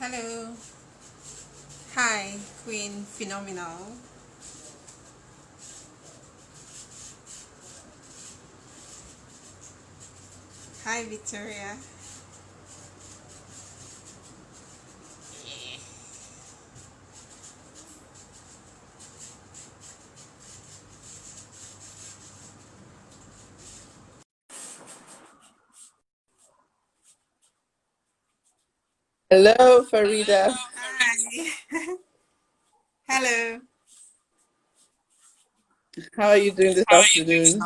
Hello. Hi, Queen Phenomenal. Hi, Victoria. Hello, Farida. Hi. Hello. How are you doing this afternoon?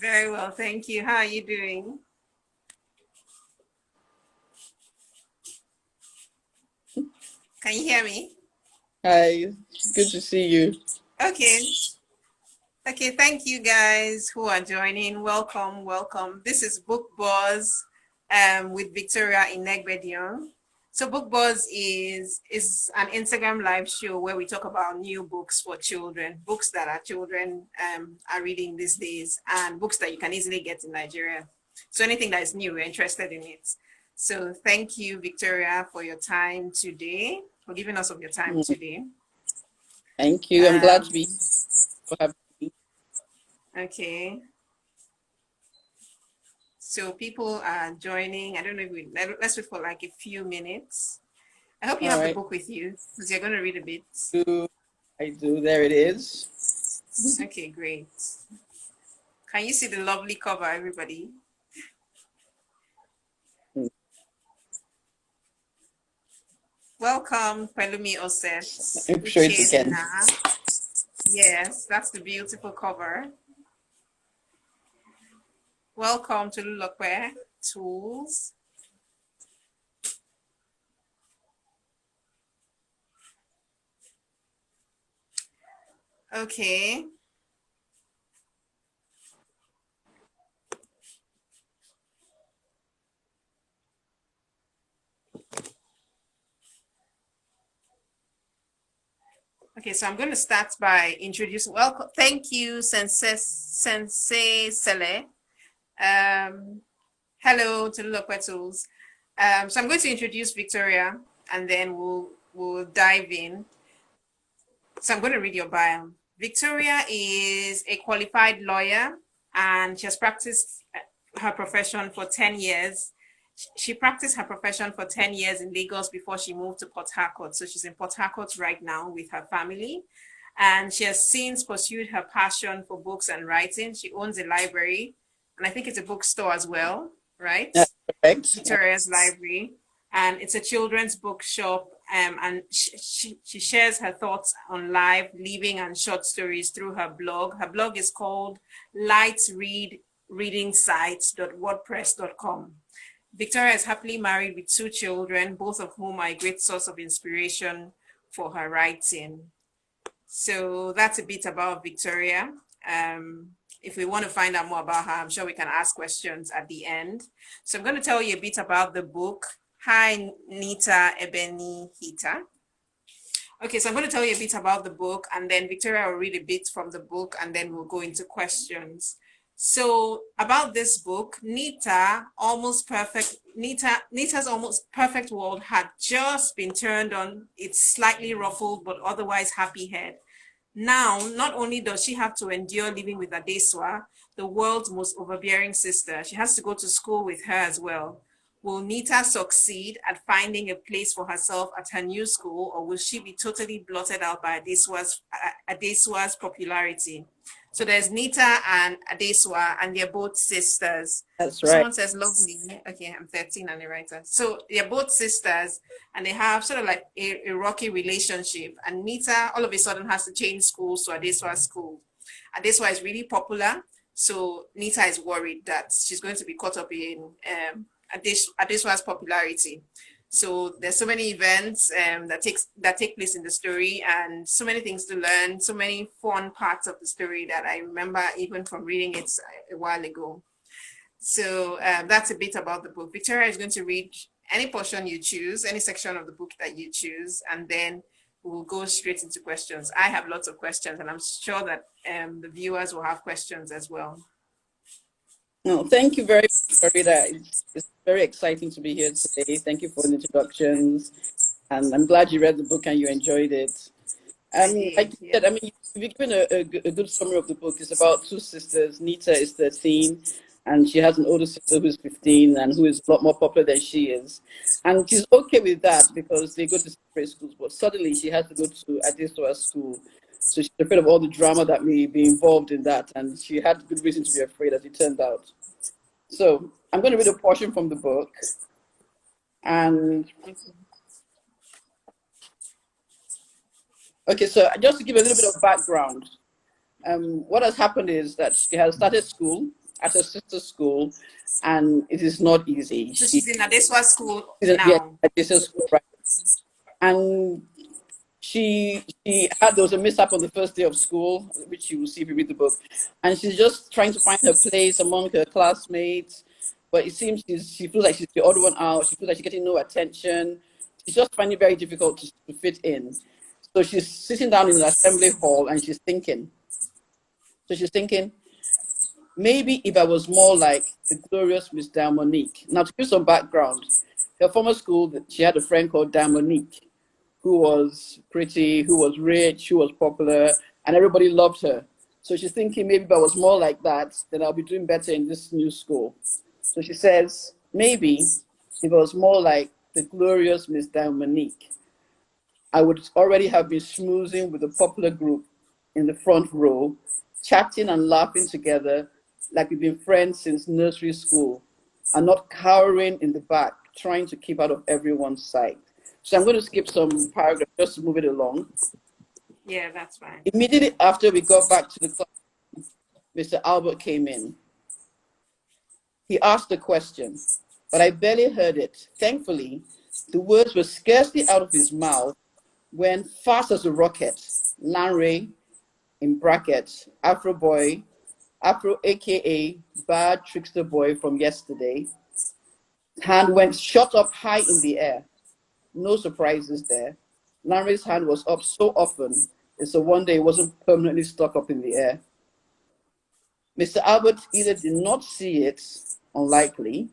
Very well, thank you. How are you doing? Can you hear me? Hi, good to see you. Okay. Okay, thank you guys who are joining. Welcome, welcome. This is Book Buzz with Victoria Inegbedion. So Book Buzz is an Instagram live show where we talk about new books for children, books that our children are reading these days, and books that you can easily get in Nigeria. So anything that is new, we're interested in it. So thank you, Victoria, for your time today, for giving us of your time Mm, today. Thank you. I'm glad Um, to be for having me. okay. So people are joining. I don't know if let's wait for like a few minutes. I hope you All have the right. book with you because you're going to read a bit. I do. There it is. Okay, great. Can you see the lovely cover, everybody? Mm, Welcome, Pelumi Osset, I'm sure it's again. Uchenna. Yes, that's the beautiful cover. Welcome to Lulokwe Tools. Okay. Okay, so I'm going to start by introducing. Welcome. Thank you, Sensei Sele. Um, Hello to Lulokwe Tools. So I'm going to introduce Victoria and then we'll dive in. So I'm going to read your bio. Victoria is a qualified lawyer and she has practiced her profession for 10 years. She practiced her profession for 10 years in Lagos before she moved to Port Harcourt. So she's in Port Harcourt right now with her family. And she has since pursued her passion for books and writing. She owns a library and I think it's a bookstore as well, right? That's correct. Victoria's Library, and it's a children's bookshop. And she shares her thoughts on life, living, and short stories through her blog. Her blog is called lightsreadreadingsites.wordpress.com. Victoria is happily married with two children, both of whom are a great source of inspiration for her writing. So that's a bit about Victoria. If we want to find out more about her, I'm sure we can ask questions at the end. So I'm going to tell you a bit about the book. Hi, Nita Ebeni Hita. Okay, so I'm going to tell you a bit about the book, and then Victoria will read a bit from the book, and then we'll go into questions. So about this book, Nita's almost perfect world had just been turned on its slightly ruffled but otherwise happy head. Now, not only does she have to endure living with Adesuwa, the world's most overbearing sister, she has to go to school with her as well. Will Nita succeed at finding a place for herself at her new school, or will she be totally blotted out by Adesuwa's popularity? So there's Nita and Adesuwa, and they're both sisters. That's So right. someone says lovely. Okay, I'm 13 and a writer. So they're both sisters, and they have sort of like a rocky relationship. And Nita all of a sudden has to change schools to Adesuwa's school. Adesuwa is really popular, so Nita is worried that she's going to be caught up in Adesuwa's popularity. So there's so many events that take place in the story, and so many things to learn, so many fun parts of the story that I remember even from reading it a while ago. So that's a bit about the book. Victoria is going to read any portion you choose, any section of the book that you choose, and then we'll go straight into questions. I have lots of questions, and I'm sure that the viewers will have questions as well. No, thank you very much, Farida. It's very exciting to be here today. Thank you for the introductions. and I'm glad you read the book and you enjoyed it. I Like did. you Yeah. said, I mean, you've given a good summary of the book. It's about two sisters. Nita is 13, and she has an older sister who's 15 and who is a lot more popular than she is. And she's okay with that because they go to separate schools, but suddenly she has to go to Adesuwa school. So she's afraid of all the drama that may be involved in that, and she had good reason to be afraid, as it turned out. So I'm going to read a portion from the book. And okay, so just to give a little bit of background, what has happened is that she has started school at her sister's school, and it is not easy. So she's in Adesuwa school She's yeah, now. at this school, right? And she had there was a mishap on the first day of school, which you will see if you read the book, and she's just trying to find her place among her classmates. But it seems she feels like she's the odd one out. She feels like she's getting no attention. She's just finding it very difficult to fit in. So she's sitting down in the assembly hall and she's thinking. So she's thinking, maybe if I was more like the glorious Miss Monique. Now, to give some background, her former school, she had a friend called Monique, who was pretty, who was rich, who was popular, and everybody loved her. So she's thinking, maybe if I was more like that, then I'll be doing better in this new school. So she says, maybe if I was more like the glorious Miss Monique, I would already have been schmoozing with a popular group in the front row, chatting and laughing together like we've been friends since nursery school, and not cowering in the back, trying to keep out of everyone's sight. So I'm going to skip some paragraphs just to move it along. Yeah, that's fine. Immediately after we got back to the class, Mr. Albert came in. He asked a question, but I barely heard it. Thankfully, the words were scarcely out of his mouth when, fast as a rocket, Lanre, in brackets, Afro boy, Afro aka bad trickster boy from yesterday, hand went shot up high in the air. No surprises there. Lanre's hand was up so often, it's a wonder it wasn't permanently stuck up in the air. Mr. Albert either did not see it, unlikely,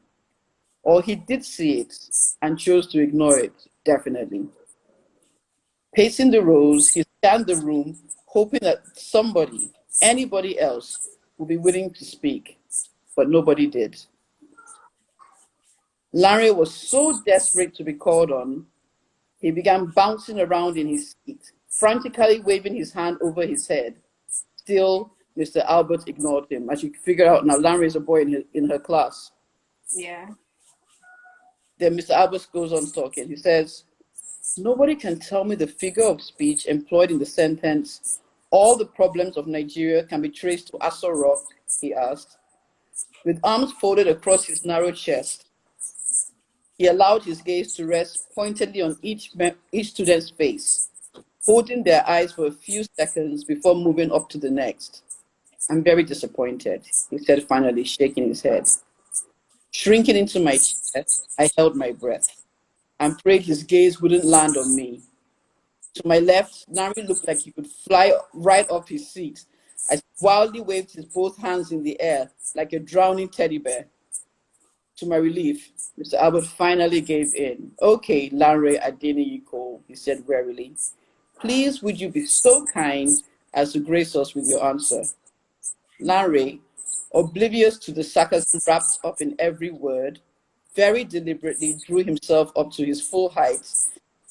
or he did see it and chose to ignore it, definitely. Pacing the rows, he scanned the room, hoping that somebody, anybody else, would be willing to speak, but nobody did. Larry was so desperate to be called on, he began bouncing around in his seat, frantically waving his hand over his head. Still, Mr. Albert ignored him. As you can figure out now, Larry is a boy in her class. Yeah. Then Mr. Albert goes on talking. He says, nobody can tell me the figure of speech employed in the sentence, all the problems of Nigeria can be traced to Aso Rock, he asked. With arms folded across his narrow chest, he allowed his gaze to rest pointedly on each student's face, holding their eyes for a few seconds before moving up to the next. I'm very disappointed, he said finally, shaking his head. Shrinking into my chair, I held my breath and prayed his gaze wouldn't land on me. To my left, Nari looked like he could fly right off his seat as he wildly waved his both hands in the air like a drowning teddy bear. To my relief, Mr. Albert finally gave in. Okay, Lanre Adeniyiko, he said wearily. Please, would you be so kind as to grace us with your answer? Lanre, oblivious to the sarcasm wrapped up in every word, very deliberately drew himself up to his full height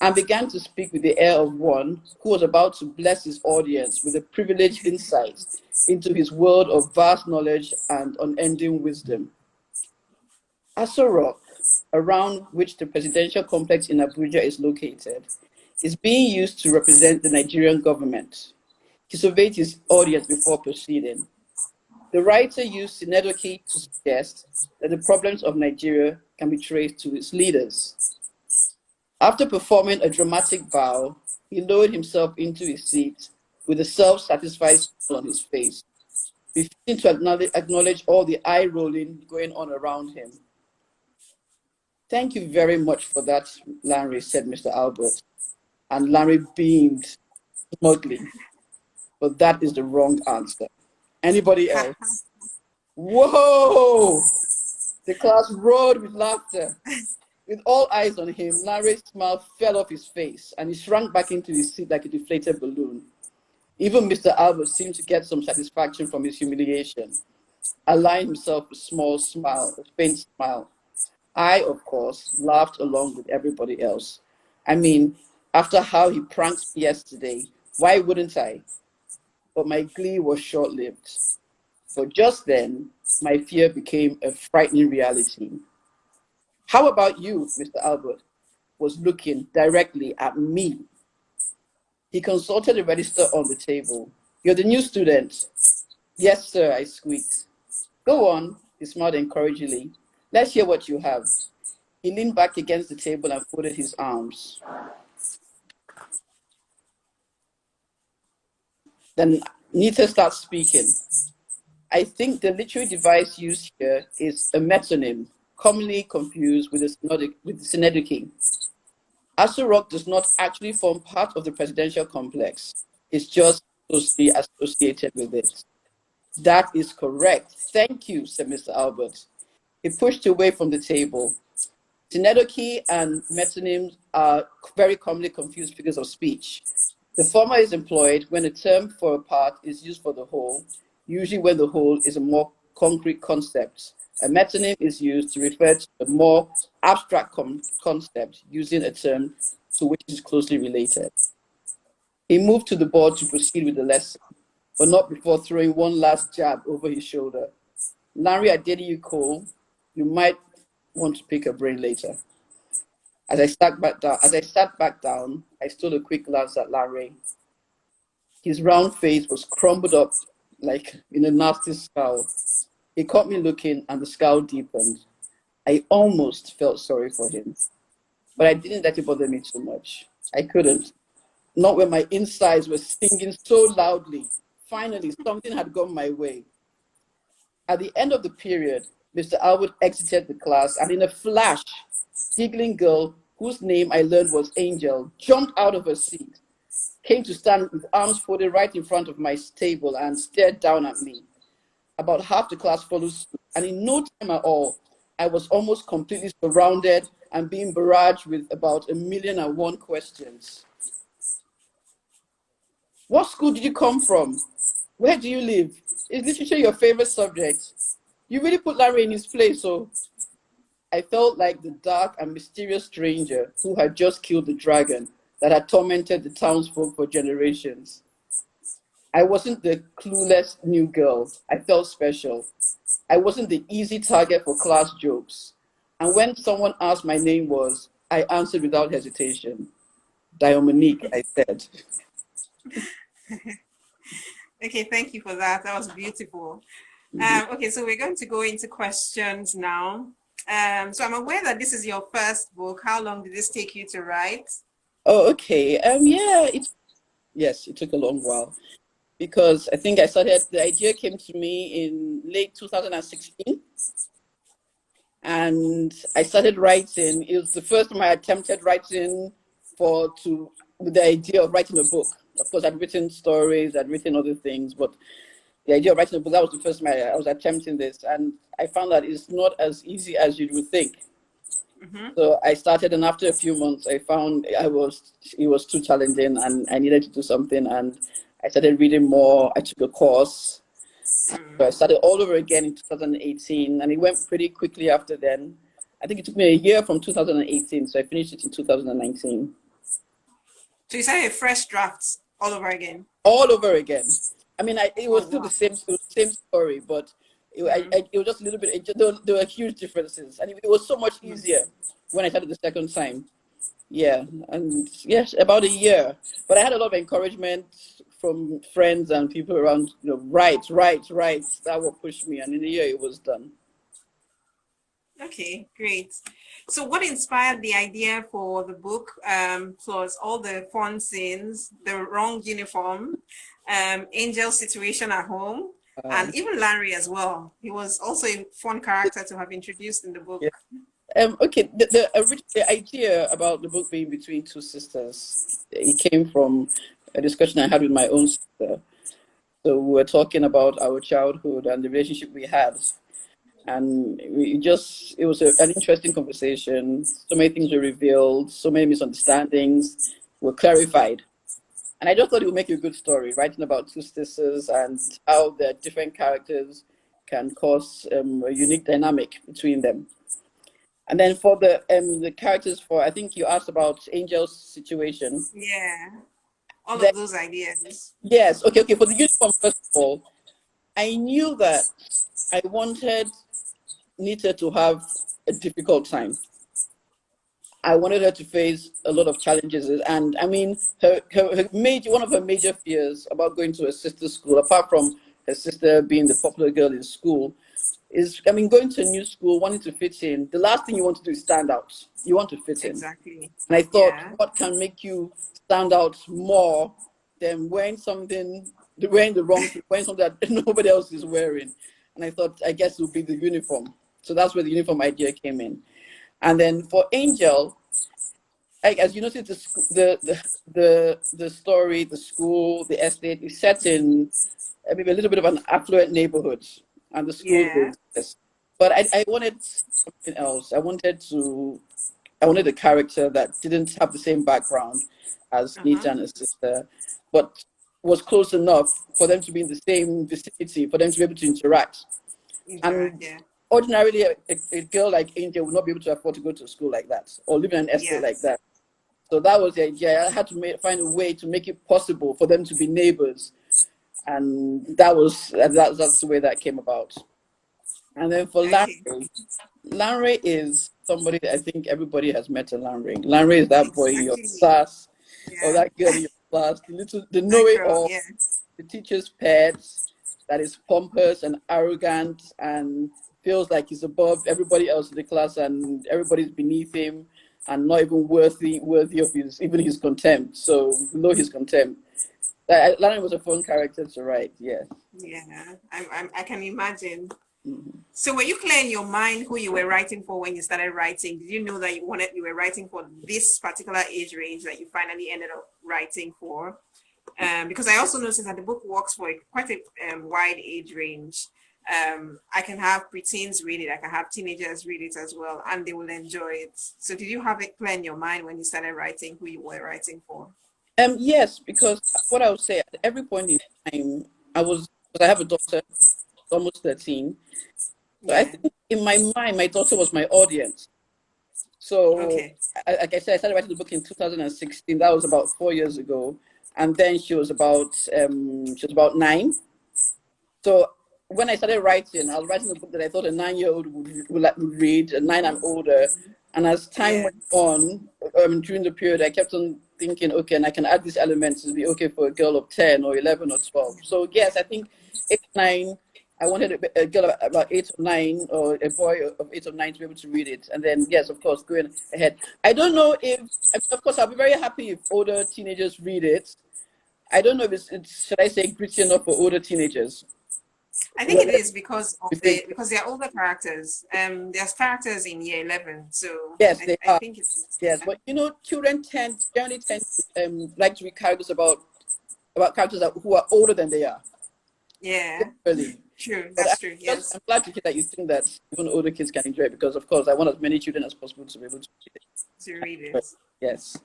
and began to speak with the air of one who was about to bless his audience with a privileged insight into his world of vast knowledge and unending wisdom. Aso Rock, around which the presidential complex in Abuja is located, is being used to represent the Nigerian government. He surveyed his audience before proceeding. The writer used synecdoche to suggest that the problems of Nigeria can be traced to its leaders. After performing a dramatic bow, he lowered himself into his seat with a self-satisfied smile on his face, refusing to acknowledge all the eye-rolling going on around him. Thank you very much for that, Larry, said Mr. Albert. And Larry beamed smugly. But that is the wrong answer. Anybody else? Whoa! The class roared with laughter. With all eyes on him, Larry's smile fell off his face and he shrank back into his seat like a deflated balloon. Even Mr. Albert seemed to get some satisfaction from his humiliation, allowing himself a small smile, a faint smile. I, of course, laughed along with everybody else. I mean, after how he pranked me yesterday, why wouldn't I? But my glee was short-lived. But just then, my fear became a frightening reality. How about you, Mr. Albert? Was looking directly at me. He consulted the register on the table. You're the new student. Yes, sir, I squeaked. Go on, he smiled encouragingly. Let's hear what you have. He leaned back against the table and folded his arms. Then Nita starts speaking. I think the literary device used here is a metonym, commonly confused with the synecdoche. Aso Rock does not actually form part of the presidential complex. It's just closely associated with it. That is correct. Thank you, said Mr. Albert. He pushed away from the table. Synecdoche and metonyms are very commonly confused figures of speech. The former is employed when a term for a part is used for the whole, usually when the whole is a more concrete concept. A metonym is used to refer to a more abstract concept using a term to which it is closely related. He moved to the board to proceed with the lesson, but not before throwing one last jab over his shoulder. Larry, I did you call. You might want to pick a brain later. As I sat back down, I stole a quick glance at Larry. His round face was crumbled up like in a nasty scowl. He caught me looking and the scowl deepened. I almost felt sorry for him, but I didn't let it bother me too much. I couldn't. Not when my insides were singing so loudly. Finally, something had gone my way. At the end of the period, Mr. Albert exited the class, and in a flash, giggling girl, whose name I learned was Angel, jumped out of her seat, came to stand with arms folded right in front of my table and stared down at me. About half the class followed suit, and in no time at all, I was almost completely surrounded and being barraged with about 1,000,001 questions. What school did you come from? Where do you live? Is literature your favorite subject? You really put Larry in his place, so I felt like the dark and mysterious stranger who had just killed the dragon that had tormented the townsfolk for generations. I wasn't the clueless new girl. I felt special. I wasn't the easy target for class jokes. And when someone asked my name was, I answered without hesitation. Diomonique, I said. Okay, thank you for that. That was beautiful. Okay, so we're going to go into questions now. So I'm aware that this is your first book. How long did this take you to write? Oh, okay. Yes, it took a long while because I think the idea came to me in late 2016. And I started writing. It was the first time I attempted writing with the idea of writing a book. Of course, I'd written stories, I'd written other things, but the idea of writing a book, that was the first time I was attempting this. And I found that it's not as easy as you would think. Mm-hmm. So I started, and after a few months, I found it was too challenging and I needed to do something. And I started reading more. I took a course. So I started all over again in 2018, and it went pretty quickly after then. I think it took me a year from 2018, so I finished it in 2019. So you started a fresh draft all over again? All over again. I mean, it was still wow. the same story, but it was just a little bit, there were huge differences. And it was so much easier when I started the second time. Yeah, and yes, about a year. But I had a lot of encouragement from friends and people around, write. That will push me. And in a year, it was done. Okay, great. So what inspired the idea for the book, plus all the fun scenes, the wrong uniform, Angel's situation at home, and even Larry as well? He was also a fun character to have introduced in the book. Yeah. Okay, the idea about the book being between two sisters, it came from a discussion I had with my own sister. So we were talking about our childhood and the relationship we had. And it was an interesting conversation. So many things were revealed, so many misunderstandings were clarified. And I just thought it would make a good story, writing about two sisters and how their different characters can cause a unique dynamic between them. And then for the characters, for I think you asked about Angel's situation. Yeah. All Then, of those ideas. yes, okay. For the uniform, first of all, I knew that I wanted Nita to have a difficult time. I wanted her to face a lot of challenges, and I mean, her major one of her major fears about going to her sister's school, apart from her sister being the popular girl in school, is, I mean, going to a new school, wanting to fit in. The last thing you want to do is stand out. You want to fit in. Exactly. And I thought, Yeah. what can make you stand out more than wearing the wrong thing, wearing something that nobody else is wearing? And I thought, I guess it would be the uniform. So that's where the uniform idea came in. And then for Angel, as you notice, the story, the school, the estate is set in maybe a little bit of an affluent neighborhood, and the school Yeah. is. But I wanted something else. I wanted a character that didn't have the same background as Uh-huh. Nita and her sister, but was close enough for them to be in the same vicinity, for them to be able to interact. Interact. And Yeah. ordinarily, a girl like Angel would not be able to afford to go to a school like that or live in an estate like Yes. that. So that was the idea. I had to find a way to make it possible for them to be neighbors, and that's the way that came about. And then for Okay. Lanre is somebody that I think everybody has met a Lanre. Lanre is that boy in your Exactly. class or Yeah. that girl in your class, the That girl. know-it-all, Yeah. the teacher's pet that is pompous and arrogant and feels like he's above everybody else in the class and everybody's beneath him and not even worthy of his contempt. So below his contempt. Lanre was a fun character to write. Yes. Yeah. I can imagine. Mhm. So were you clear in your mind who you were writing for when you started writing? Did you know that you were writing for this particular age range that you finally ended up writing for? Because I also noticed that the book works for quite a wide age range. I can have preteens read it, I can have teenagers read it as well, and they will enjoy it. So did you have it clear in your mind when you started writing who you were writing for? Yes, because what I would say at every point in time, because I have a daughter, almost 13. So I Yeah. think in my mind, my daughter was my audience. So, Okay. like I said, I started writing the book in 2016. That was about 4 years ago, and then she was about 9. So when I started writing, I was writing a book that I thought a 9-year-old would read, a 9 and older. And as time Yeah. went on, during the period, I kept on thinking, okay, and I can add these elements to be okay for a girl of 10 or 11 or 12. So yes, I think 8, 9. I wanted a girl about 8 or 9, or a boy of 8 or 9 to be able to read it. And then, yes, of course, going ahead. I don't know if, of course, I'll be very happy if older teenagers read it. I don't know if it's should I say, gritty enough for older teenagers. I think Well, it is because of you think, because they're older characters. There's characters in year 11, so yes, they I are. think it's Yes, but children generally tend to like to read characters about characters who are older than they are. yeah, Really. true. But That's true. Yes, I'm glad to hear that you think that even older kids can enjoy it because, of course, I want as many children as possible to be able to read to read it. it. Yes.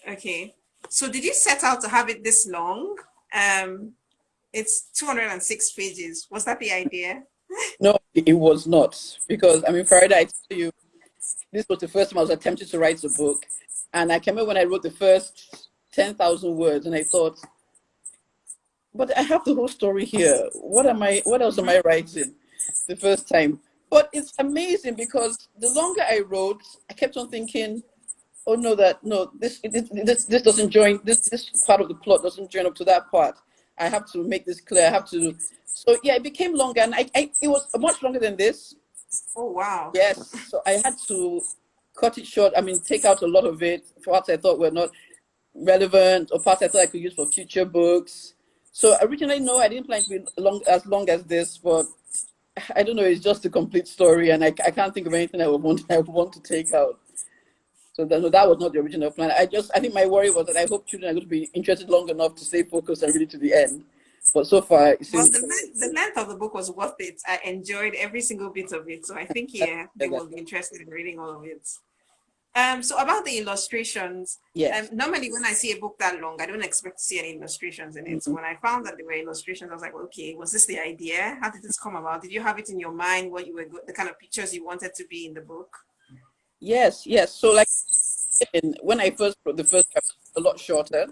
Okay. So did you set out to have it this long? Um, it's 206 pages. Was that the idea? No, it was not because I mean, Friday, I tell you, this was the first time I was attempting to write a book, and I came in when I wrote the first 10,000 words, and I thought, but I have the whole story here. What else am I writing the first time? But it's amazing because the longer I wrote, I kept on thinking, oh no, this doesn't join, this part of the plot doesn't join up to that part. I have to make this clear. I have to. So yeah, it became longer, and it was much longer than this. Oh wow. Yes, so I had to cut it short. I mean, take out a lot of it, parts I thought were not relevant, or parts I thought I could use for future books. So originally, no, I didn't plan to be long as this, but I don't know. It's just a complete story, and I can't think of anything I would want to take out. So no, that was not the original plan. I think my worry was that I hope children are going to be interested long enough to stay focused and read it to the end. But so far, it Well, seems the length of the book was worth it. I enjoyed every single bit of it. So I think, yeah, they that. will be interested in reading all of it. So about the illustrations, Yes. normally when I see a book that long, I don't expect to see any illustrations in it. So Mhm. when I found that there were illustrations, I was like, okay, was this the idea? How did this come about? Did you have it in your mind what you were the kind of pictures you wanted to be in the book? Yes, yes. So like when I first wrote the first chapter, a lot shorter.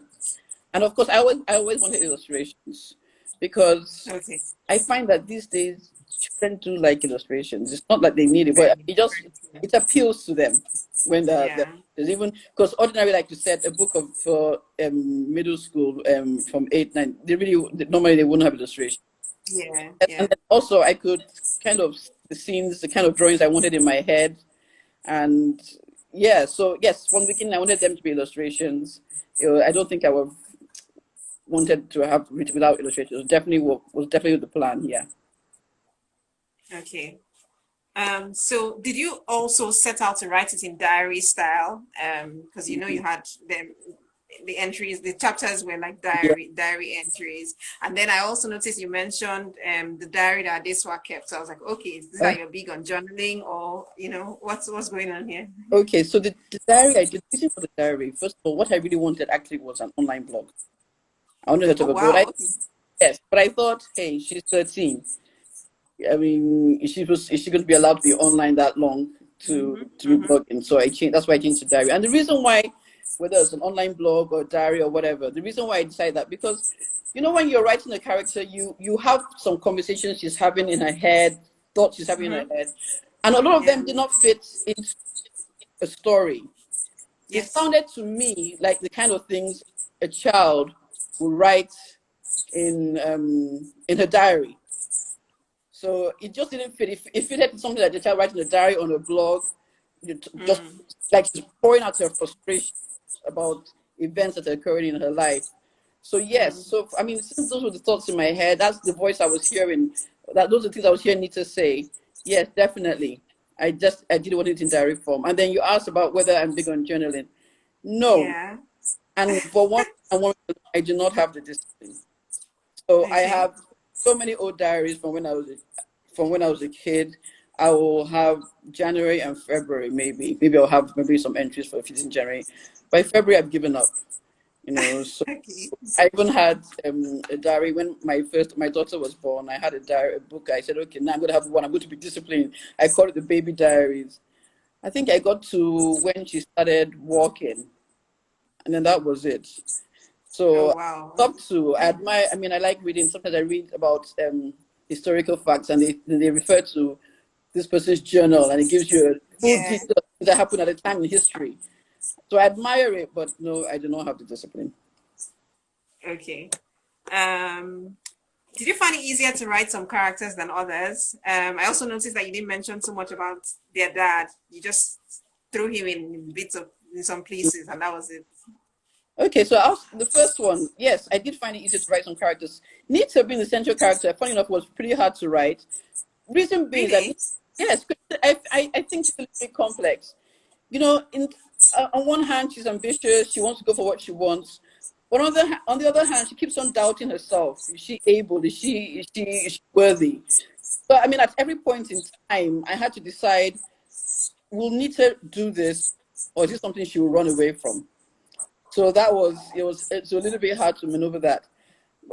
And of course, I always wanted illustrations because Okay, I find that these days children do like illustrations. It's not like they need it, but very, it just very, it appeals to them when yeah, there's even because ordinarily like you said a book of for middle school from 8 9 they really normally they wouldn't have illustration. yeah, And yeah. then also I could kind of see the scenes, the kind of drawings I wanted in my head, and yeah. So yes, from the beginning I wanted them to be illustrations. I don't think I would wanted to have written without illustrations. Was definitely the plan. Yeah. Okay. So did you also set out to write it in diary style? Because you know Mhm. you had the entries, the chapters were like Yeah. diary entries. And then I also noticed you mentioned the diary that Adesuwa kept. So I was like, okay, is this Uh, that you're big on journaling or what's going on here? okay. So the diary I did the reason for the diary. First of all, what I really wanted actually was an online blog. I wanted her to Oh have a blog. wow, okay. Yes, but I thought, hey, she's 13. I mean, is she going to be allowed to be online that long to Mm-hmm, be mm-hmm. blogging? So I changed. That's why I changed to diary. And the reason why, whether it's an online blog or diary or whatever, the reason why I decided that because, when you're writing a character, you have some conversations she's having in her head, thoughts she's having in her Mm-hmm. head, and a lot of Yeah. them did not fit into a story. It Yes. sounded to me like the kind of things a child would write in her diary. So it just didn't fit. It fitted something like the child writing a diary on a blog, just Mm. like she's pouring out her frustration about events that are occurring in her life. So yes, Mm. so I mean, since those were the thoughts in my head, that's the voice I was hearing. That those are the things I was hearing Nita say. Yes, definitely. I didn't want it in diary form. And then you asked about whether I'm big on journaling. No, Yeah. and for one, I do not have the discipline. So I Okay. have so many old diaries from when I was a kid. I will have January and February, maybe. Maybe I'll have maybe some entries for 15th January. By February, I've given up. So Okay. I even had a diary when my daughter was born. I had a book. I said, okay, now I'm going to have one. I'm going to be disciplined. I called it the baby diaries. I think I got to when she started walking, and then that was it. Oh So wow. up to I admire. I mean, I like reading. Sometimes I read about historical facts, and they refer to this person's journal, and it gives you a full Yeah. detail of things that happened at a time in history. So I admire it, but no, I do not have the discipline. Okay. Um, did you find it easier to write some characters than others? I also noticed that you didn't mention so much about their dad. You just threw him in bits of in some places, and that was it. Okay, so the first one, yes, I did find it easy to write some characters. Nita being the central character, funny enough, was pretty hard to write. Reason being is that, Really? yes, I think she's a little bit complex. In on one hand, she's ambitious. She wants to go for what she wants. But on the other hand, she keeps on doubting herself. Is she able? Is she worthy? So I mean, at every point in time, I had to decide: will Nita do this, or is it something she will run away from? So it's a little bit hard to maneuver that.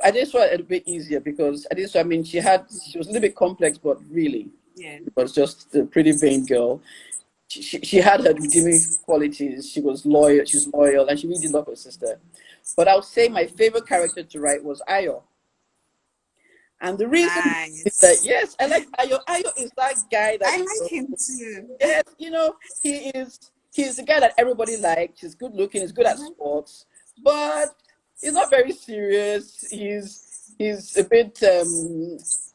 I just found it a bit easier because I mean, she was a little bit complex, but really, Yeah. it was just a pretty vain girl. She had her redeeming qualities. She was loyal. She's loyal, and she really did love her sister. But I would say my favorite character to write was Ayo, and the reason is that Nice. yes, I like Ayo. Ayo is that guy that I like him too. yes, he's the guy that everybody likes. He's good looking. He's good at Mhm. sports, but he's not very serious. He's a bit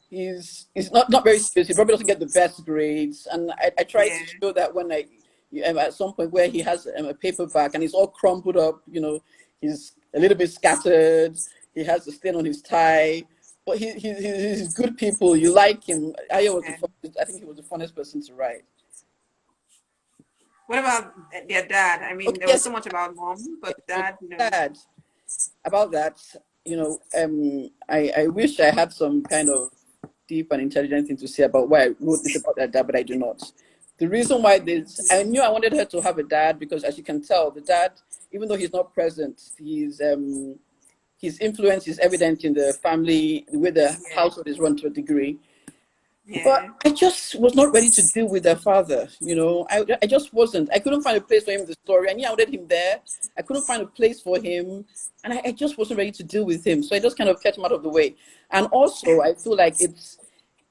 he's not very serious. He probably doesn't get the best grades, and I try Yeah. to show that when at some point where he has a paperback and he's all crumpled up. He's a little bit scattered. He has a stain on his tie. But he's good people. You like him. Yeah. I think he was the funnest person to write. What about their dad? I mean, Okay, there was yes, so much about mom, but my dad, no. dad about that. I wish I had some kind of deep and intelligent thing to say about why I wrote this about her dad, but I do not. The reason why this, I knew I wanted her to have a dad because, as you can tell, the dad, even though he's not present, his influence is evident in the family, the way the Yeah. household is run to a degree. But Yeah. I just was not ready to deal with their father. I just wasn't. I couldn't find a place for him in the story. I knew I wanted him there. I couldn't find a place for him. And I just wasn't ready to deal with him. So I just kind of kept him out of the way. And also, I feel like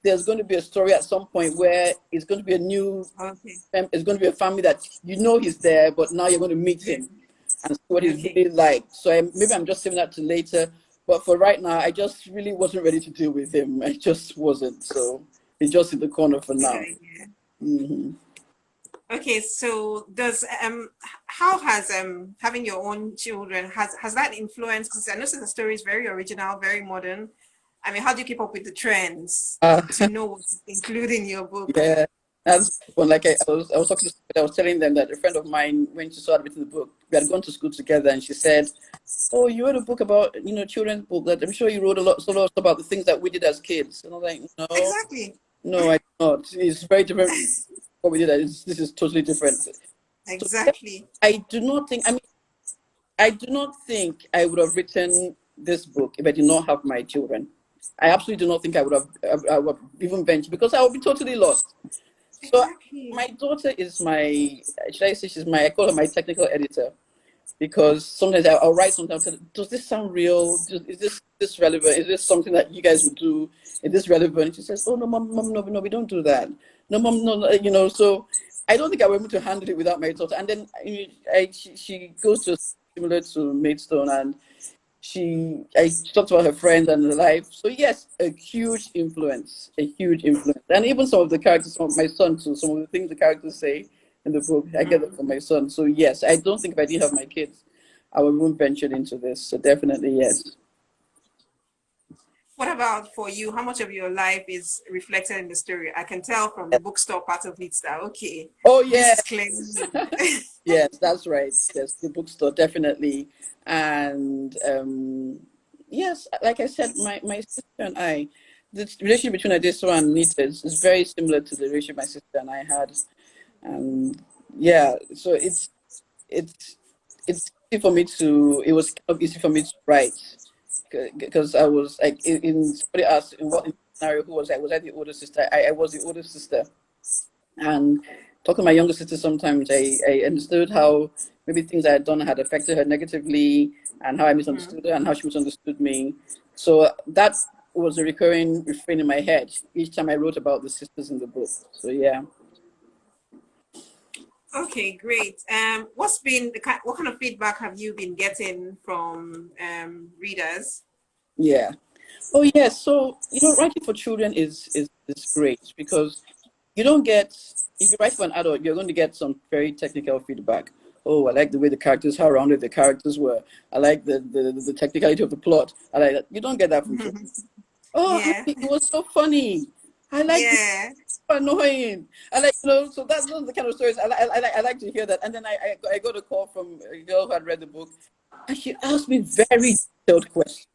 there's going to be a story at some point where it's going to be Okay. it's going to be a family that he's there, but now you're going to meet him and see what he's Okay. really like. So maybe I'm just saving that to later. But for right now, I just really wasn't ready to deal with him. I just wasn't. So it's just in the corner for Good now. idea. Hmm. Okay, so does how has having your own children has that influenced? Because I noticed the story is very original, very modern. I mean, how do you keep up with the trends Uh, to know what to include in your book? yeah, that's one. Like I was talking to somebody, I was telling them that a friend of mine, when she started writing the book, we had gone to school together, and she said, "Oh, you wrote a book about children's book. That I'm sure you wrote a lot of stuff about the things that we did as kids." And I was like, "No, Exactly. no, I did not. It's very different. What we did. This is totally different." So Exactly. I do not think. I mean, I do not think I would have written this book if I did not have my children. I absolutely do not think I would have even ventured because I would be totally lost. So Exactly. my daughter is should I say I call her my technical editor because sometimes I'll write something. I'll tell her, does this sound real? Is this relevant? Is this something that you guys would do? Is this relevant? She says, oh, no, mom, no, we don't do that. No, mom, no. So I don't think I was able to handle it without my daughter. And then she goes to similar to Maidstone, and I talked about her friends and her life. So yes, a huge influence, and even some of the characters from my son too. Some of the things the characters say in the book, I get that from my son. So yes, I don't think if I didn't have my kids, I would have ventured into this. So definitely yes. What about for you? How much of your life is reflected in the story? I can tell from the bookstore part of it that okay, Oh this yeah, is clearly you. yes, that's right. Yes, the bookstore definitely, and yes, like I said, my sister and I, the relationship between Adesuwa and Nita is very similar to the relationship my sister and I had. And yeah, so it's it's easy for me to it was kind of easy for me to write because I was like somebody asked in what scenario who was I the older sister? I was the older sister, and talking to my younger sister sometimes I understood how maybe things I had done had affected her negatively and how I misunderstood her and how she misunderstood me. So that was a recurring refrain in my head each time I wrote about the sisters in the book. So yeah. Okay, great. What's been what kind of feedback have you been getting from readers? Yeah. Oh yes. So writing for children is great because you don't get if you write for an adult, you're going to get some very technical feedback. Oh, I like the way the characters, how rounded the characters were. I like the technicality of the plot. I like that. You don't get that from children. Oh, Yeah, honey, it was so funny. I like this. yeah, So annoying. I like so that's those are the kind of stories I like to hear that. And then I got a call from a girl who had read the book, and she asked me very detailed questions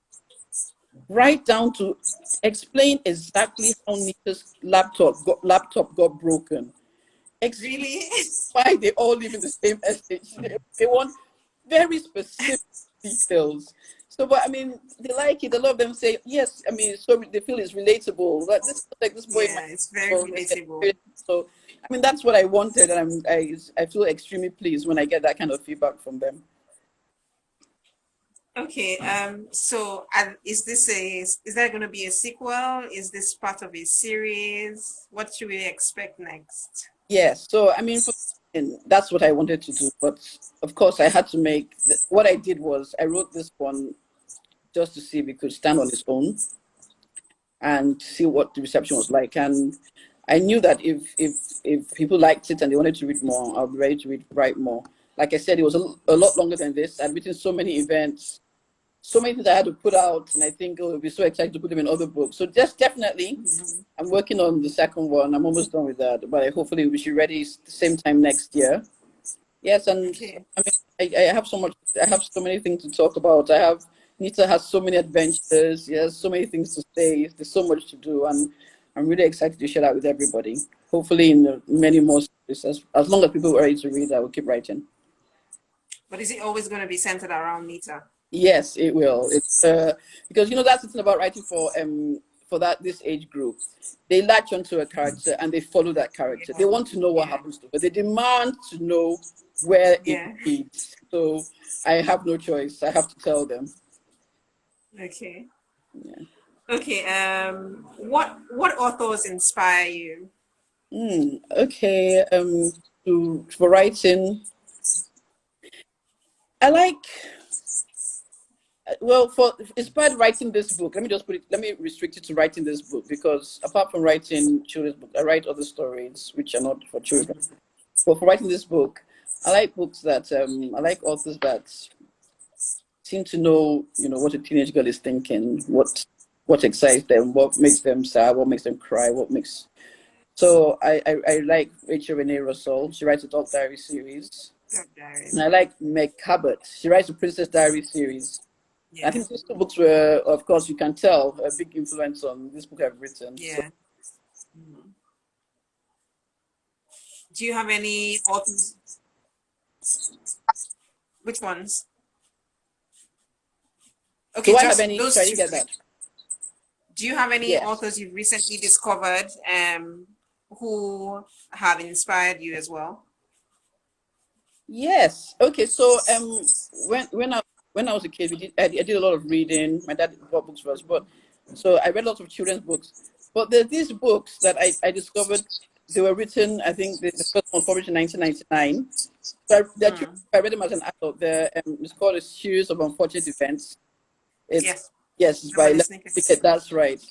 right down to explain exactly how Nita's laptop got broken. Explain really? why they all live in the same estate. They want very specific details. So, but I mean, they like it. A lot of them say yes. I mean, so they feel it's relatable. Like this boy might. Yeah, it's very So, relatable. I mean, that's what I wanted, and I feel extremely pleased when I get that kind of feedback from them. Okay, so is there going to be a sequel? Is this part of a series? What should we expect next? Yes. So, I mean, and that's what I wanted to do. But of course, I had to what I did was I wrote this one just to see if it could stand on its own and see what the reception was like. And I knew that if people liked it and they wanted to read more, I'll be ready to write more. Like I said, it was a lot longer than this. I'd written so many events, so many things I had to put out, and I think it would be so excited to put them in other books. So just definitely, I'm working on the second one. I'm almost done with that, but hopefully we should ready the same time next year. Yes, and Okay. I mean, I have so much. I have so many things to talk about. I have Nita has so many adventures. He has so many things to say. There's so much to do, and I'm really excited to share that with everybody. Hopefully, in many more stories. As long as people are ready to read, I will keep writing. But is it always going to be centered around Nita? Yes, it will. It's because that's the thing about writing for this age group. They latch onto a character and they follow that character. They Yeah. want to know what Yeah. happens to her. They demand to know where it Yeah. leads. So I have no choice. I have to tell them. Okay. Yeah. Okay. What authors inspire you? Okay. For writing, I like. Well, for inspired writing this book, let me just put it. Let me restrict it to writing this book because apart from writing children's book, I write other stories which are not for children. But for writing this book, I like books that I like authors that seem to know, what a teenage girl is thinking, what excites them, what makes them sad, what makes them cry, what makes. So I like Rachel Renee Russell. She writes a Dog Diary series. Dog Diary. And I like Meg Cabot. She writes a Princess Diary series. I Yeah. think these two books were, of course, you can tell a big influence on this book I've written. So, Yeah. Do you have any authors? Which ones? Okay, do I have just any? those Sorry, I didn't two. get that. Do you have any Yes. authors you've recently discovered who have inspired you as well? Yes. Okay. So when I was a kid, I did a lot of reading. My dad bought books for us, but so I read lots of children's books. But there's these books that I discovered. They were written. I think the first one published in 1999. So Hmm. I read them as an adult. It's called A Series of Unfortunate Events. It's Yes, Yes, it's by somebody Leslie snickers. Pickett. That's right.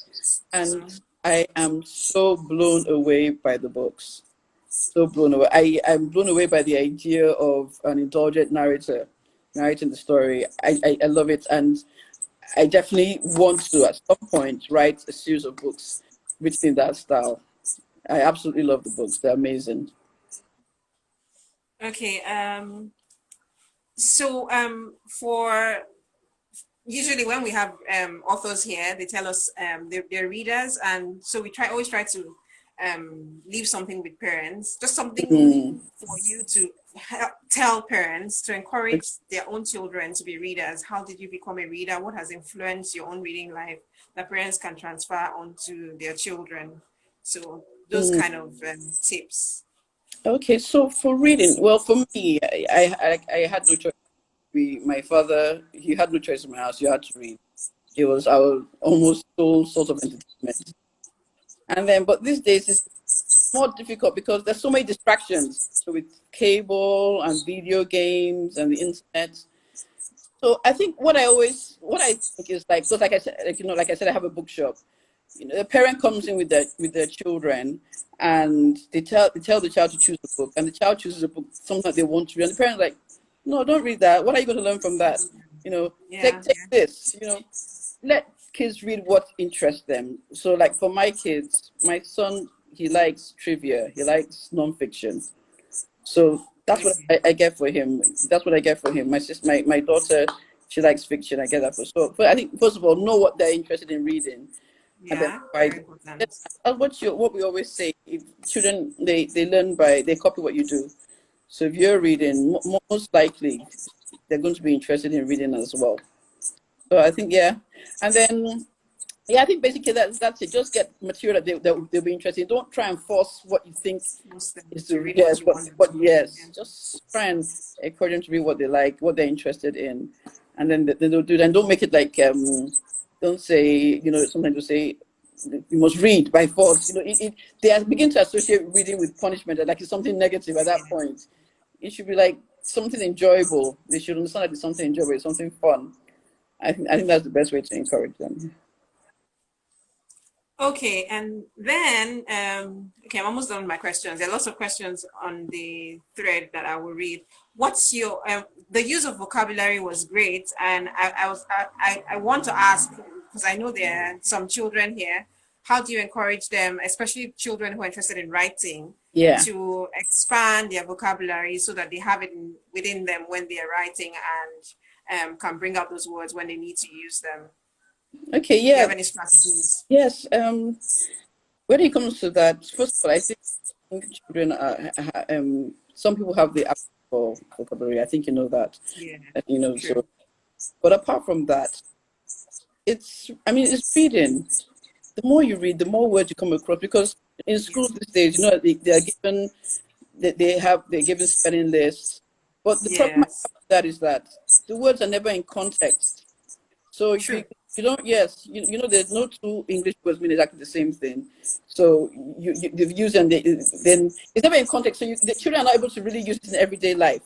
And Hmm. I am so blown away by the books. So blown away. I'm blown away by the idea of an indulgent narrator narrating the story. I love it, and I definitely want to at some point write a series of books written in that style. I absolutely love the books. They're amazing. Okay. So for usually when we have authors here, they tell us they're readers, and so we always try to leave something with parents, just something Mm. for you to tell parents to encourage their own children to be readers. How did you become a reader? What has influenced your own reading life that parents can transfer onto their children? So those Mm. kind of tips. Okay, so for reading, well, for me, I had no choice. My father, he had no choice in my house. You had to read. It was our almost sole source of entertainment. And then, but these days it's more difficult because there's so many distractions. So with cable and video games and the internet. So I think what I think is like, because like I said, like I said, I have a bookshop. The parent comes in with their children, and they tell the child to choose a book, and the child chooses a book something that they want to read, and the parent's like, no, don't read that. What are you going to learn from that? Yeah, Take this. Let kids read what interests them. So, like for my kids, my son, he likes trivia, he likes nonfiction. So that's what okay. I get for him. That's what I get for him. My daughter, she likes fiction. I get that for so. But I think first of all, know what they're interested in reading, and then Yeah, by very important. what we always say, if children they learn by they copy what you do. So if you're reading, most likely they're going to be interested in reading as well. So I think yeah, and then yeah, I think basically that's it. Just get material that they'll be interested in. Don't try and force what you think Most them is to the read what yes, you want them what to read. yes. Just try and encourage them to read what they like, what they're interested in, and then they'll do that. And don't make it like don't say sometimes you say you must read by force. They are begin to associate reading with punishment, and like it's something negative at that Yeah. point. It should be like something enjoyable. They should understand that it's something enjoyable, it's something fun. I think that's the best way to encourage them. Okay, and then okay, I'm almost done with my questions. There are lots of questions on the thread that I will read. What's your the use of vocabulary was great, and I want to ask because I know there are some children here. How do you encourage them, especially children who are interested in writing, Yeah. to expand their vocabulary so that they have it within them when they are writing, and can bring out those words when they need to use them? Okay, Do you yeah, have any strategies? yes. When it comes to that, first of all, I think children are, some people have the aptitude for vocabulary. I think you know that, Yeah, so, true. but apart from that, it's reading. The more you read, the more words you come across, because in Yeah, schools these days, they are given, they're given spelling lists. But the problem I yes, have with that is that the words are never in context. So if true. you don't, yes, there's no two English words mean exactly the same thing. So they've used them, then it's never in context. So the children are not able to really use it in everyday life.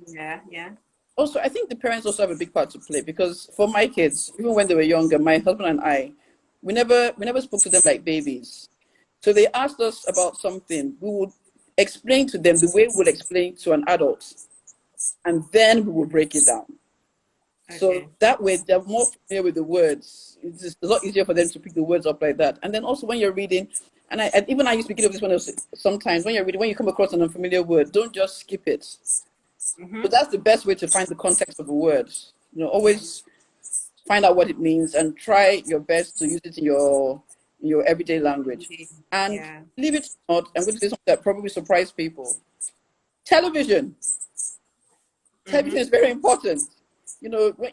Yeah, yeah, Also, I think the parents also have a big part to play, because for my kids, even when they were younger, my husband and I, we never spoke to them like babies. So they asked us about something, we would explain to them the way we would explain to an adult, and then we would break it down. So okay. that way they're more familiar with the words. It's just a lot easier for them to pick the words up like that. And then also when you're reading, and I used to get of this when I was, sometimes when you're reading, when you come across an unfamiliar word, don't just skip it. Mm-hmm. So that's the best way to find the context of a word. Always Yes. find out what it means and try your best to use it in your everyday language. Indeed. And Yeah. believe it or not, I'm going to say something that probably surprise people. Television. Television Mm-hmm. is very important.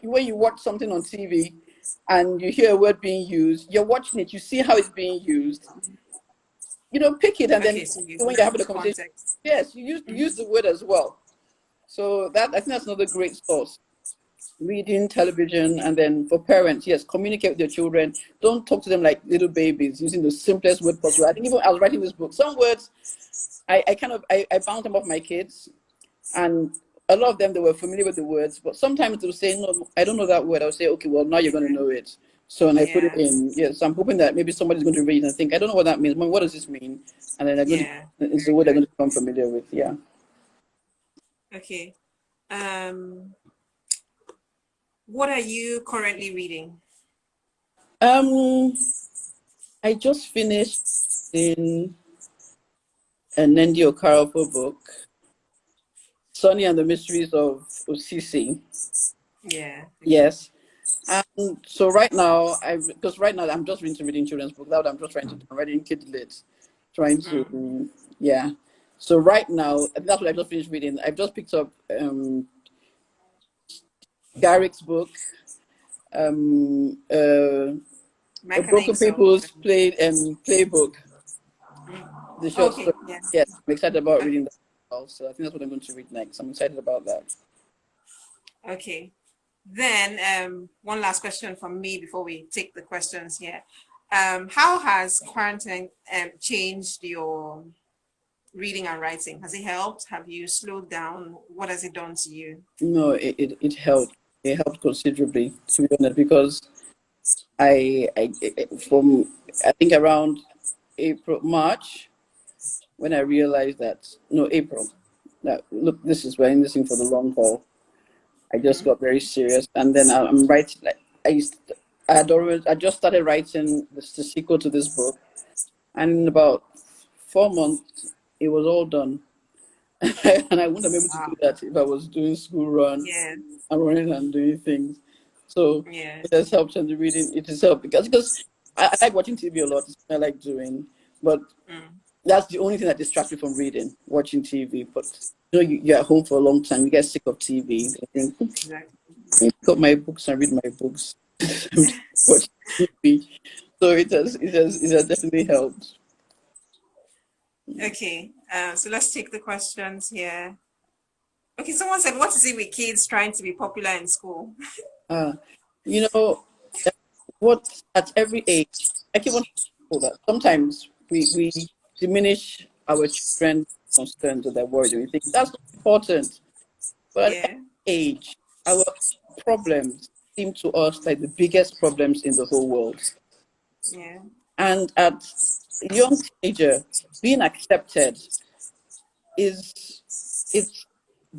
When you watch something on TV and you hear a word being used, you're watching it, you see how it's being used. Pick it, and then Okay, so you when look you're at having the a conversation, context. yes, you use the word as well. So that, I think that's another great source. Reading, television, and then for parents, yes, communicate with your children. Don't talk to them like little babies, using the simplest word possible. I think even I was writing this book, some words I bound them off my kids, and a lot of them, they were familiar with the words, but sometimes they would say, no, I don't know that word. I'll say, okay, well, now you're going to Yeah. know it. So, and I put it Yeah. in. Yes, I'm hoping that maybe somebody's going to read and think, I don't know what that means. Mom, what does this mean? And then Yeah. it's the Very word they're good. going to become familiar with. Yeah. Okay. Um, what are you currently reading? Um, I just finished in a Nendi Okarofo book, Sonny and the Mysteries of Osisi. Yeah. Okay. Yes. And so right now, because right now I'm just reading children's books. That I'm just trying to do. I'm writing kid lit, trying Mm. to, yeah. So right now, that's what I just finished reading. I've just picked up Garrick's book, a Broken Mechanics of People's playbook, the short okay. story. Yeah. Yes, I'm excited about Okay. reading that as well. So I think that's what I'm going to read next. I'm excited about that. Okay. Then one last question from me before we take the questions here. How has quarantine changed your reading and writing? Has it helped? Have you slowed down? What has it done to you? No, it helped. It helped considerably, to be honest, because from I think around March, when I realized that, no, April, that look, this is, we're in this thing for the long haul. I just Mm-hmm. got very serious, and then I'm writing, like, I just started writing the sequel to this book, and in about 4 months it was all done. And I wouldn't have been able to do Wow. that if I was doing school run Yeah. and running and doing things. So Yeah. it has helped, and the reading, it has helped, because I like watching TV a lot. It's what I like doing, but Mm. that's the only thing that distracts me from reading, watching TV. But you're at home for a long time, you get sick of TV. I think, Exactly. let me pick up my books and read my books. Watch TV. So it has definitely helped. Okay. So let's take the questions here. Okay. Someone said, "What is it with kids trying to be popular in school?" Uh, you know, what at every age, I keep on telling people that sometimes we diminish our children's concerns or their worries, and we think that's not important. But at Yeah. every age, our problems seem to us like the biggest problems in the whole world. Yeah. And at a young teenager, being accepted is it's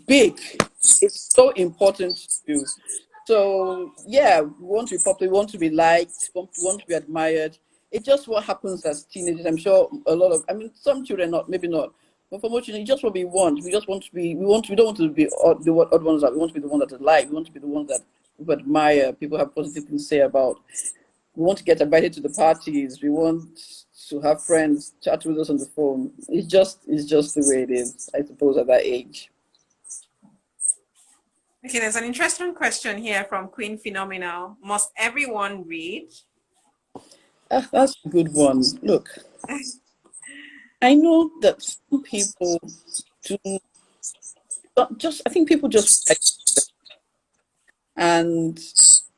big. It's so important to you. So yeah, we want to be popular, we want to be liked, we want to be admired. It's just what happens as teenagers. I'm sure a lot of, some children not, maybe not, But for Mochi, just what we want. We just want to be. We don't want to be odd ones out. We want to be the one that are like. We want to be the ones that people admire. People have positive things to say about. We want to get invited to the parties. We want to have friends chat with us on the phone. It's just the way it is, I suppose, at that age. Okay, there's an interesting question here from Queen Phenomenal. Must everyone read? That's a good one. Look, I know that some people do not just. I think people just like, and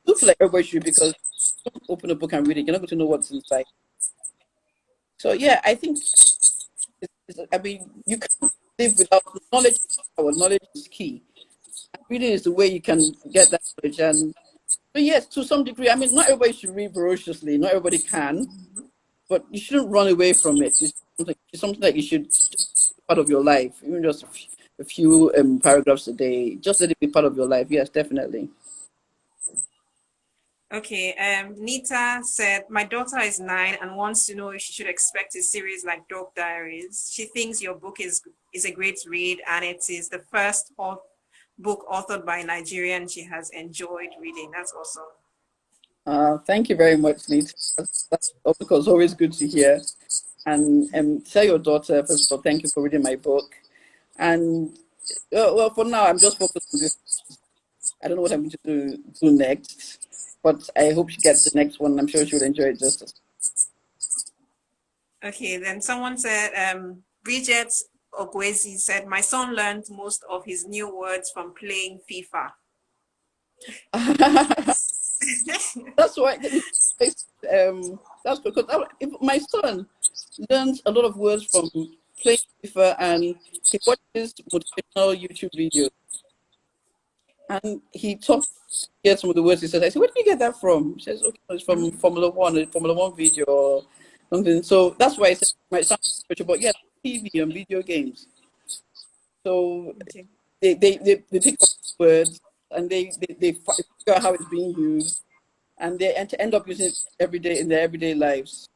do feel like everybody should because don't open a book and read it. You're not going to know what's inside. So yeah, I think. I mean, you can't live without knowledge. Our knowledge is key. Reading is the way you can get that knowledge. And but yes, to some degree, I mean, not everybody should read voraciously. Not everybody can, but you shouldn't run away from it. It's something that you should just part of your life, even just a few paragraphs a day. Just let it be part of your life. Yes, definitely. Okay, Nita said, my daughter is 9 and wants to know if she should expect a series like Dog Diaries. She thinks your book is a great read and it is the first book authored by a Nigerian she has enjoyed reading. That's awesome. Thank you very much, Nita. That's because always good to hear. And tell your daughter, first of all, thank you for reading my book. And well, for now, I'm just focused on this. I don't know what I'm going to do next, but I hope she gets the next one. I'm sure she will enjoy it just as. Okay, then someone said, Bridget Ogwezi said, my son learned most of his new words from playing FIFA. That's why. That's because my son learns a lot of words from playing FIFA, and he watches motivational YouTube videos, and he talks. Get some of the words he says. I said, "Where did you get that from?" He says, "Okay, it's from Formula One, a Formula One video or something." So that's why I said it might sound special, but yeah, TV and video games. So Okay. they pick up words and they figure out how it's being used, and they end up using it every day in their everyday lives.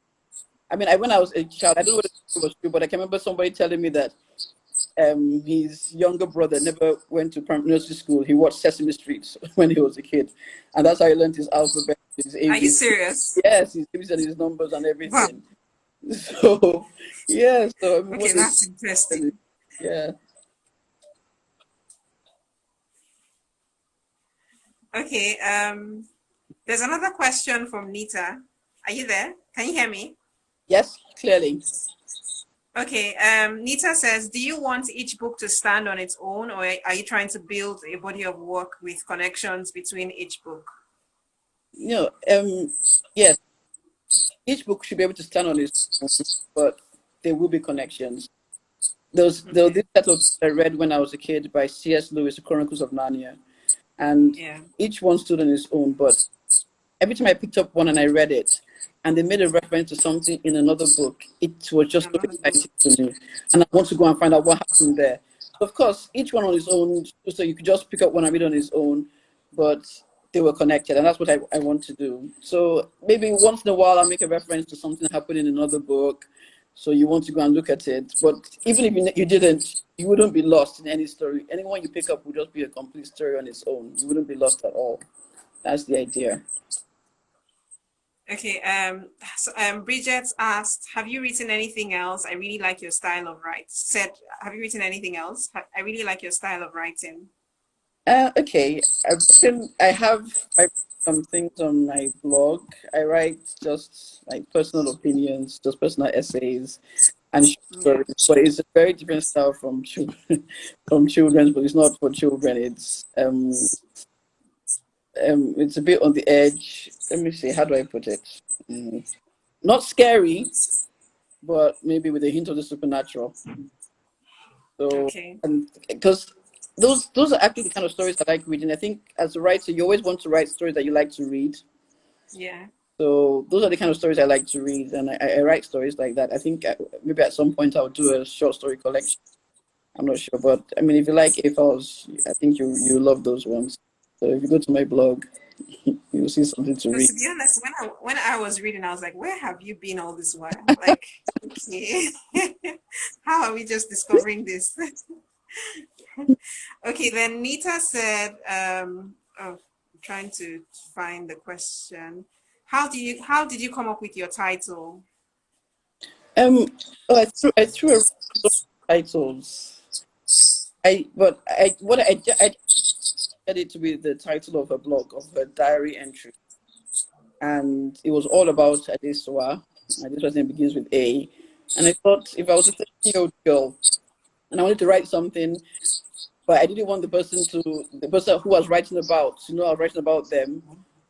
I mean, when I was a child, I don't know whether it was true, but I can remember somebody telling me that his younger brother never went to nursery school. He watched Sesame Street when he was a kid, and that's how he learned his alphabet, his Are you ABCs. serious? Yes, his ABCs and his numbers and Wow. everything. So, yeah. So I mean, Okay, that's interesting. yeah. Okay, there's another question from Nita. Are you there? Can you hear me? Yes, clearly. Okay, Nita says, do you want each book to stand on its own, or are you trying to build a body of work with connections between each book? Yes, each book should be able to stand on its own, but there will be connections. There's Okay. this set of I read when I was a kid by C.S. Lewis, The Chronicles of Narnia, and Yeah. each one stood on its own, but every time I picked up one and I read it, and they made a reference to something in another book, it was just so Another book. exciting to me. And I want to go and find out what happened there. Of course, each one on its own, so you could just pick up one and read on its own, but they were connected, and that's what I want to do. So maybe once in a while I'll make a reference to something happening in another book. So you want to go and look at it. But even if you didn't, you wouldn't be lost in any story. Anyone you pick up would just be a complete story on its own. You wouldn't be lost at all. That's the idea. Okay, Bridget asked, have you written anything else? I really like your style of writing. Said, have you written anything else? I really like your style of writing. Okay, I write some things on my blog. I write just like personal opinions, just personal essays and short Yeah. stories. But it's a very different style from children, from children's. But it's not for children. It's a bit on the edge. Let me see. How do I put it? Mm, Not scary, but maybe with a hint of the supernatural. So, Okay. and because those are actually the kind of stories I like reading. I think as a writer, you always want to write stories that you like to read. Yeah. So those are the kind of stories I like to read, and I write stories like that. I think maybe at some point I'll do a short story collection. I'm not sure, but I mean, if you like A-Files, I think you love those ones. So if you go to my blog, you'll see something to Because read. to be honest, when I was reading, I was like, where have you been all this while? Like, okay. How are we just discovering this? Okay, then Nita said, I'm trying to find the question. How did you come up with your title? Um, well, I threw around some titles. I had it to be the title of a blog, of a diary entry, and it was all about Adesuwa. Adesuwa's name begins with A, and I thought if I was a 13-year-old girl and I wanted to write something, but I didn't want the person who I was writing about to know I was writing about them,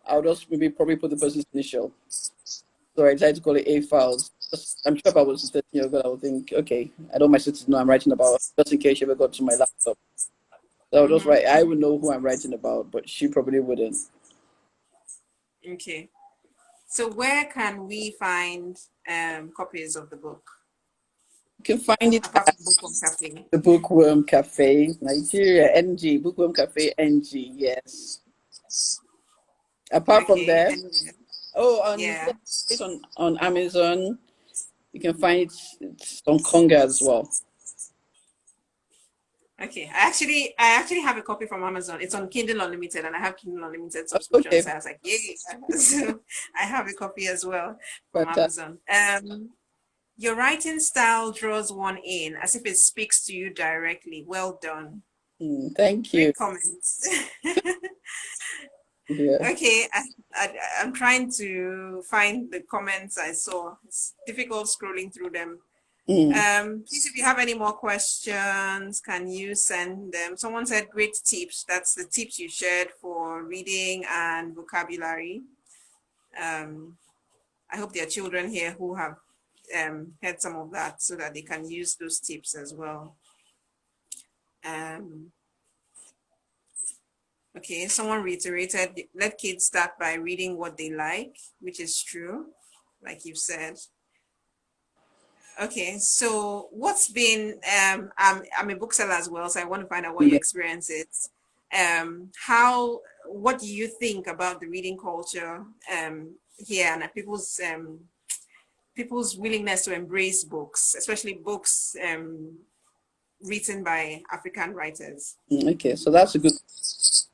I would just maybe probably put the person's initial. So I decided to call it A Files. I'm sure if I was a 13-year-old girl, I would think, okay, I don't want my sister to know I'm writing about her, just in case she ever got to my laptop. So I would just Mm-hmm. write, I would know who I'm writing about, but she probably wouldn't. Okay. So where can we find copies of the book You can find it apart at from Bookworm Cafe? the Bookworm Cafe, Nigeria, NG, Bookworm Cafe, NG, yes. Apart from Okay, there, and oh, yeah. it's on Amazon. You can find it's on Conga as well. Okay. I actually have a copy from Amazon. It's on Kindle Unlimited, and I have Kindle Unlimited subscription. Okay, So I was like, yay. So I have a copy as well from fantastic. Amazon. Your writing style draws one in as if it speaks to you directly. Well done. Thank you. Great comments. Yeah. Okay, I'm trying to find the comments I saw. It's difficult scrolling through them. Mm. Please, if you have any more questions, can you send them? Someone said great tips. That's the tips you shared for reading and vocabulary. Um, I hope there are children here who have heard some of that so that they can use those tips as well. Um, okay, someone reiterated, let kids start by reading what they like, which is true, like you said. Okay, so what's been I'm a bookseller as well, so I want to find out what your Yeah. experience is. What do you think about the reading culture here and people's willingness to embrace books, especially books written by African writers? Okay, so that's a good.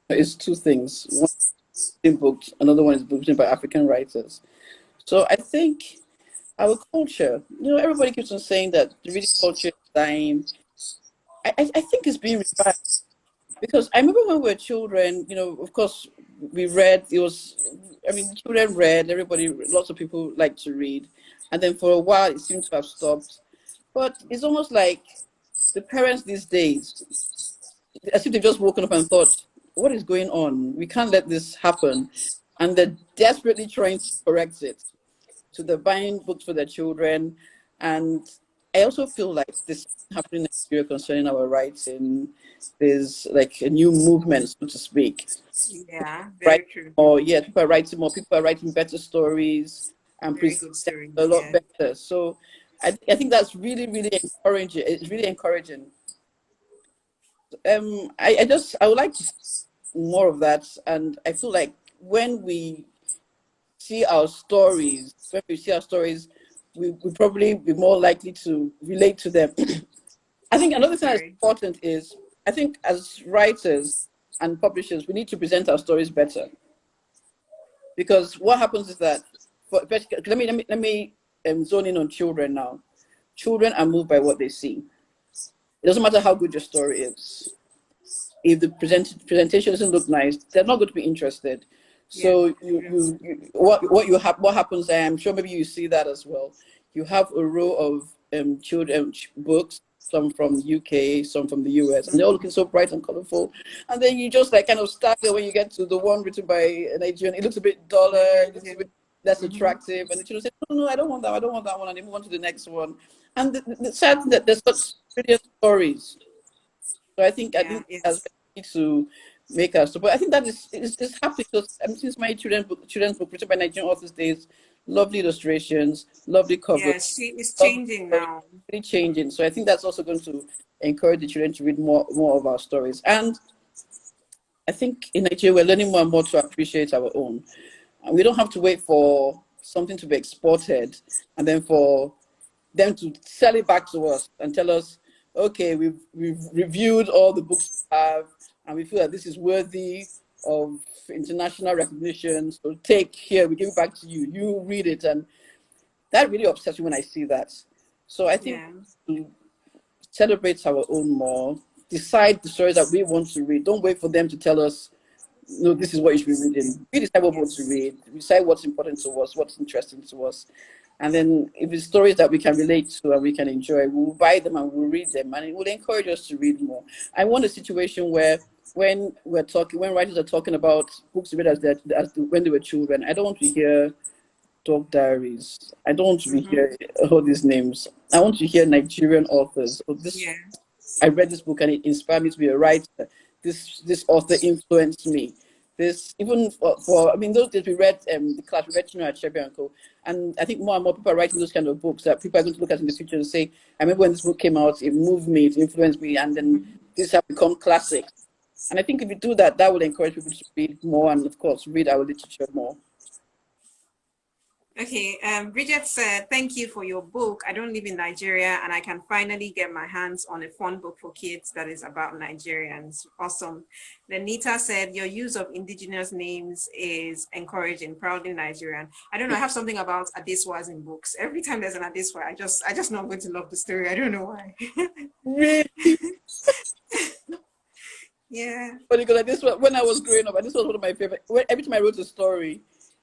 It's two things. One is booked, another one is booked by African writers. So I think our culture, everybody keeps on saying that the reading culture is dying. I think it's being revived because I remember when we were children, of course, we read, children read, lots of people like to read. And then for a while, it seemed to have stopped. But it's almost like the parents these days, as if they've just woken up and thought, what is going on? We can't let this happen. And they're desperately trying to correct it. So they're buying books for their children. And I also feel like this is happening in Nigeria concerning our writing. There's like a new movement, so to speak. Yeah, Right? very true. Or yeah, people are writing more. People are writing better stories and Very present good them story. a lot Yeah. better. So I think that's really, really encouraging. It's really encouraging. I would like to see more of that, and I feel like when we see our stories, we probably be more likely to relate to them. I think another thing that's Very. important is I think as writers and publishers, we need to present our stories better because what happens is that let me zone in on children now. Children are moved by what they see. It doesn't matter how good your story is. If the presentation doesn't look nice, they're not going to be interested. Yeah. So True. what happens? I'm sure maybe you see that as well. You have a row of children books, some from UK, some from the US, and they're all looking so bright and colorful. And then you just like kind of stagger when you get to the one written by a Nigerian. It looks a bit duller, it looks a bit less Mm-hmm. attractive, and the children say, no, I don't want that. I don't want that one, and they move on to the next one. And the sad thing that there's such brilliant stories. So I think Yeah. as Yes. we need to make us. But I think that is happening because since my children's book written by Nigerian authors days, lovely illustrations, lovely covers, Yeah. It's lovely changing stories, now. really changing. So I think that's also going to encourage the children to read more of our stories. And I think in Nigeria we're learning more and more to appreciate our own. And we don't have to wait for something to be exported and then for them to sell it back to us and tell us, okay, we've reviewed all the books we have, and we feel that this is worthy of international recognition. So take here, we give it back to you. You read it, and that really upsets me when I see that. So I think Yeah. to celebrate our own more, decide the stories that we want to read. Don't wait for them to tell us, no, this is what you should be reading. We decide what we want to Yes. read. We decide what's important to us, what's interesting to us. And then if it's stories that we can relate to and we can enjoy, we'll buy them and we'll read them. And it will encourage us to read more. I want a situation where when writers are talking about books read when they were children, I don't want to hear Dog Diaries. I don't want to Mm-hmm. hear all these names. I want to hear Nigerian authors. So this, Yeah. I read this book and it inspired me to be a writer. This author influenced me. This even for I mean those days we read the class we read Chinua Achebe and Co. And I think more and more people are writing those kind of books that people are going to look at in the future and say, I remember when this book came out, it moved me, it influenced me, and then Mm-hmm. these have become classics. And I think if you do that, that will encourage people to read more and of course read our literature more. Okay, Bridget said, thank you for your book. I don't live in Nigeria and I can finally get my hands on a fun book for kids that is about Nigerians. Awesome. Then Nita said, your use of indigenous names is encouraging, proudly Nigerian. I don't know, I have something about Adesuwas in books. Every time there's an Adesuwa, I just know I'm going to love the story. I don't know why. Really? Yeah. But because this was when I was growing up, and this was one of my favorite. Every time I wrote a story,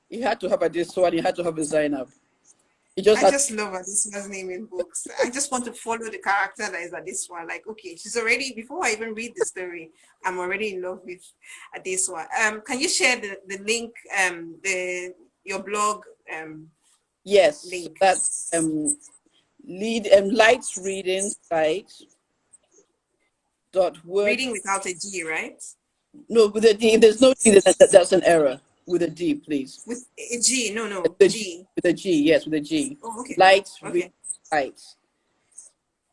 you had to have a this one, you had to have a Zainab. You just I had just love Adesuwa's name in books. I just want to follow the character that is Adesuwa. Like, okay, she's already, before I even read the story, I'm already in love with Adesuwa. Can you share the link, your blog yes. So link? that's lights reading site dot word. Reading without a G, right? No, with a D. If there's no D, that's an error. With a D, please. With a G, no, With a G. G. With a G. Yes, with a G. Oh, okay. Lights reading Okay. site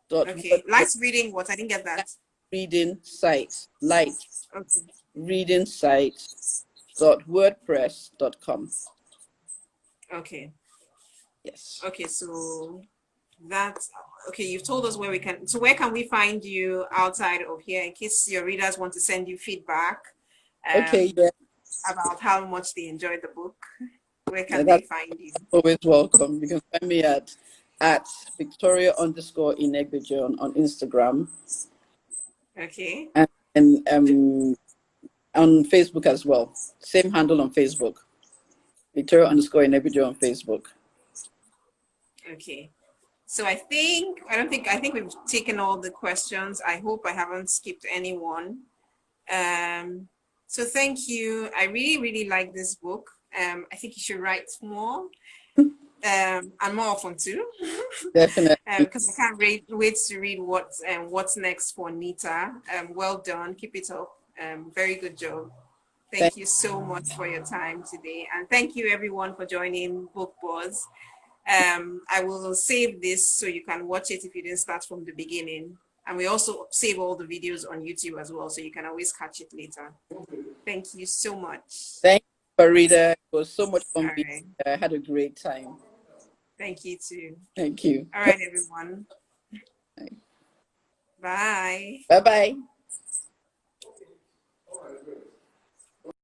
dot Okay. Lights reading what? I didn't get that. reading site. Light Okay. reading site .wordpress.com. Okay. Yes. Okay. So that's okay. You've told us where we can. So where can we find you outside of here in case your readers want to send you feedback Okay, um, yeah, about how much they enjoyed the book? Where can they that's find you? always welcome. You can find me at Victoria _Inegbedion on Instagram Okay. and on Facebook as well. Same handle on Facebook. Victoria _Inegbedion on Facebook. Okay. So I think we've taken all the questions. I hope I haven't skipped anyone. So thank you. I really, really like this book. I think you should write more and more often too, Definitely. because I can't wait to read what's next for Nita. Well done. Keep it up. Very good job. Thank Thank you so much for your time today. And thank you everyone for joining Book Buzz. I will save this so you can watch it if you didn't start from the beginning. And we also save all the videos on YouTube as well, so you can always catch it later. Thank you so much. Thank you, Farida. It was so much All fun being right. here. I had a great time. Thank you too. Thank you. All right, everyone. Bye. Bye bye.